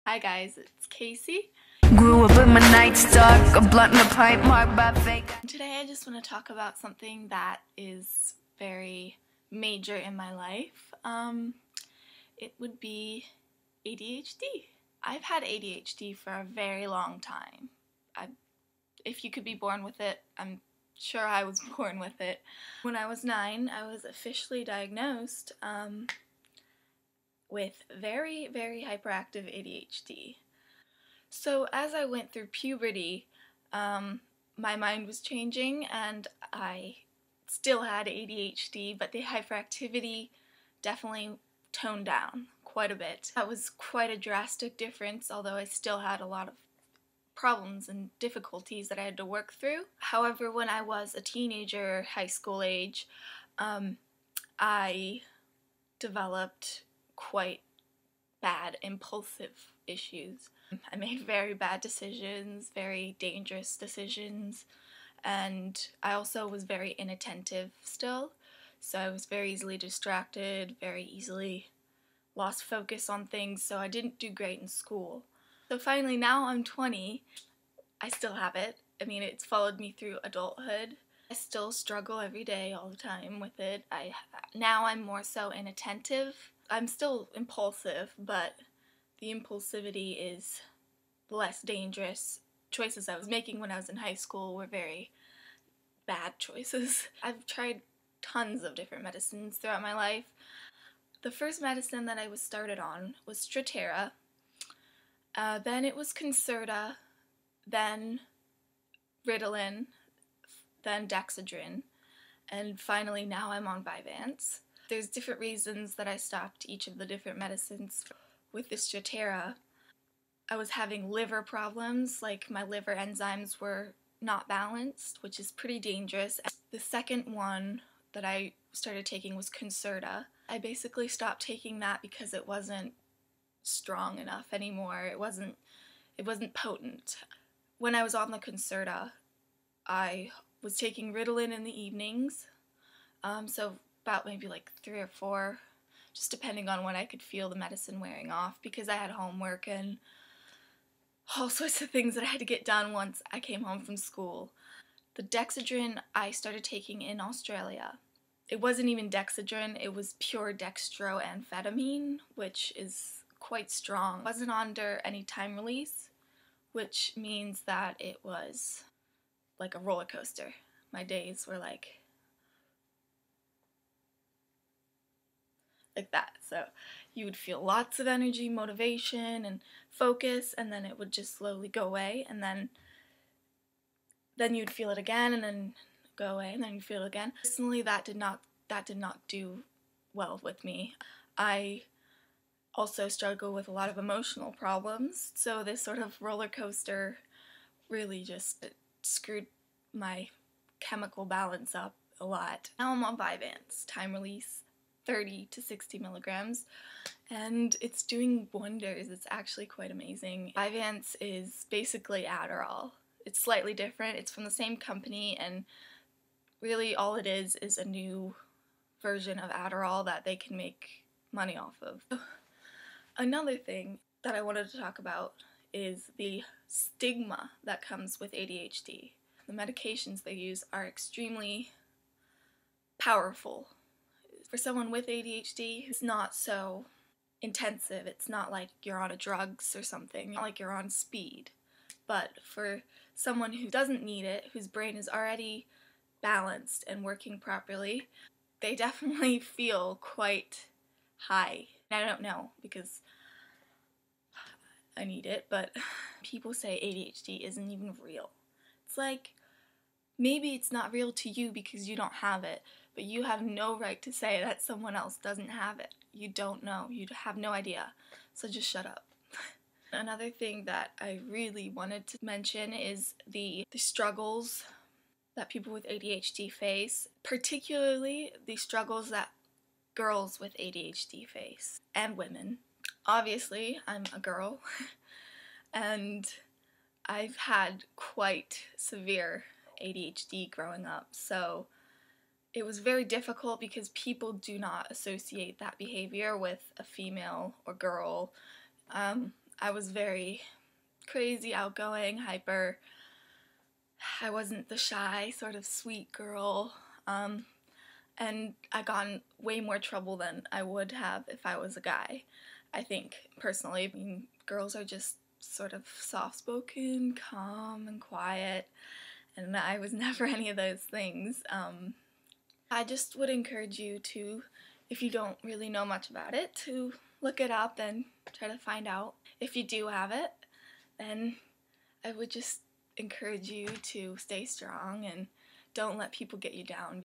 Hi guys, it's Casey. Grew up in my nightstick, a blunt and a pipe marked by fake. Today I just want to talk about something that is very major in my life. It would be ADHD. I've had ADHD for a very long time. If you could be born with it, I'm sure I was born with it. When I was 9, I was officially diagnosed with very, very hyperactive ADHD. So as I went through puberty, my mind was changing and I still had ADHD, but the hyperactivity definitely toned down quite a bit. That was quite a drastic difference, although I still had a lot of problems and difficulties that I had to work through. However, when I was a teenager, high school age, I developed quite bad impulsive issues. I made very bad decisions, very dangerous decisions, and I also was very inattentive still, so I was very easily distracted, very easily lost focus on things, so I didn't do great in school. So finally, now I'm 20, I still have it. I mean, it's followed me through adulthood. I still struggle every day, all the time with it. Now I'm more so inattentive. I'm still impulsive, but the impulsivity is less dangerous. Choices I was making when I was in high school were very bad choices. I've tried tons of different medicines throughout my life. The first medicine that I was started on was Strattera, then it was Concerta, then Ritalin, then Dexedrine, and finally now I'm on Vyvanse. There's different reasons that I stopped each of the different medicines. With the Strattera, I was having liver problems, like my liver enzymes were not balanced, which is pretty dangerous. The second one that I started taking was Concerta. I basically stopped taking that because it wasn't strong enough anymore. It wasn't potent. When I was on the Concerta, I was taking Ritalin in the evenings, so about maybe like 3 or 4, just depending on when I could feel the medicine wearing off, because I had homework and all sorts of things that I had to get done once I came home from school. The Dexedrine I started taking in Australia. It wasn't even Dexedrine, it was pure dextroamphetamine, which is quite strong. It wasn't under any time release, which means that it was like a roller coaster. My days were like that. So you would feel lots of energy, motivation, and focus, and then it would just slowly go away, and then you'd feel it again, and then go away, and then you'd feel it again. Personally, that did not do well with me. I also struggle with a lot of emotional problems, so this sort of roller coaster really just screwed my chemical balance up a lot. Now I'm on Vyvanse, time release, 30 to 60 milligrams, and it's doing wonders. It's actually quite amazing. Vyvanse is basically Adderall. It's slightly different. It's from the same company, and really all it is a new version of Adderall that they can make money off of. Another thing that I wanted to talk about is the stigma that comes with ADHD. The medications they use are extremely powerful. For someone with ADHD, it's not so intensive. It's not like you're on a drugs or something, not like you're on speed. But for someone who doesn't need it, whose brain is already balanced and working properly, they definitely feel quite high. I don't know because I need it, but people say ADHD isn't even real. It's like, maybe it's not real to you because you don't have it, but you have no right to say that someone else doesn't have it. You don't know. You have no idea. So just shut up. Another thing that I really wanted to mention is the struggles that people with ADHD face, particularly the struggles that girls with ADHD face, and women. Obviously, I'm a girl, and I've had quite severe ADHD growing up, so it was very difficult because people do not associate that behavior with a female or girl. I was very crazy, outgoing, hyper. I wasn't the shy, sort of sweet girl. And I got in way more trouble than I would have if I was a guy. I think, personally, I mean, girls are just sort of soft-spoken, calm, and quiet, and I was never any of those things. I just would encourage you to, if you don't really know much about it, to look it up and try to find out. If you do have it, then I would just encourage you to stay strong and don't let people get you down.